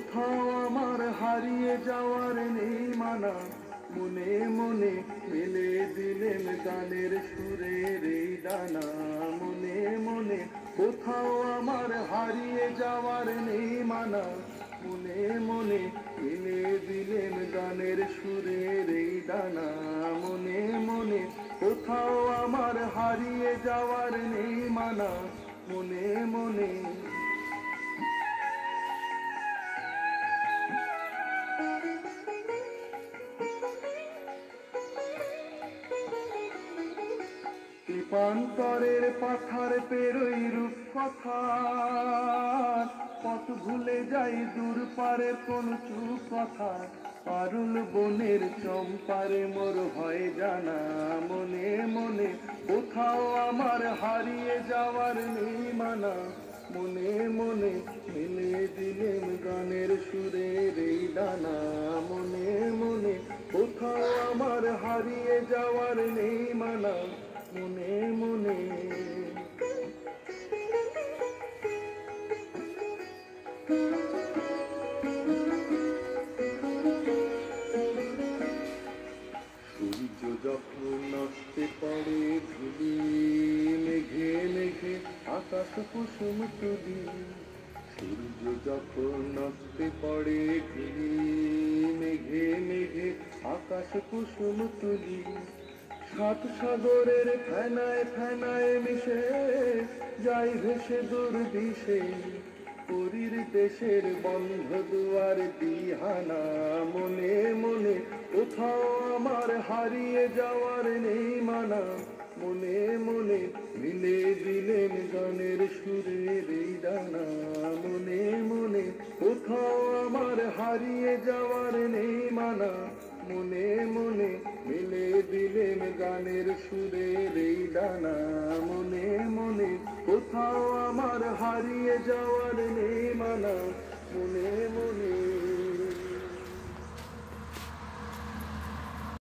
কোথাও আমার হারিয়ে যাওয়ার নেই মানা, মনে মনে মেলে দিলেন গানের সুরের এই ডানা। মনে মনে কোথাও আমার হারিয়ে যাওয়ার নেই মানা, মনে মনে মেলে দিলেন গানের সুরের এই ডানা। মনে মনে কোথাও আমার হারিয়ে যাওয়ার নেই মানা, মনে মনে। রূপান্তরের পাথার পেরোই রূপ কথা, পথ ভুলে যাই দূর পারে কোন চুপ কথা। পারুল বনের চম্পারে মোর হয় জানা, মনে মনে কোথাও আমার হারিয়ে যাওয়ার নেই মানা, মনে মনে মেলে দিলেন গানের সুরের এই ডানা। মনে মনে কোথাও আমার হারিয়ে যাওয়ার নেই মানা, মনে মনে। সূর্য যখন নস্তে পড়ে ধুলি, মেঘে মেঘে আকাশ কুসুম তুলি। সূর্য যখন নস্তে পড়ে ধুলি, মেঘে মেঘে আকাশ কুসুম তুলি। সাত সাগরের ফেনায় ফেনায় মিশে যাই ভেসে দূর দিশে, পুরীর দেশের বন্ধ দুয়ার দিহানা। মনে মনে কোথাও আমার হারিয়ে যাওয়ার নেই মানা, মনে মনে মিলে দিলেন গানের সুরের এই ডানা। মনে মনে কোথাও আমার হারিয়ে যাওয়ার নেই মানা, মনে মনে মিলে দিলেন গানের সুরের এই ডানা। মনে মনে কোথাও আমার হারিয়ে যাওয়ার নেই মানা, মনে মনে।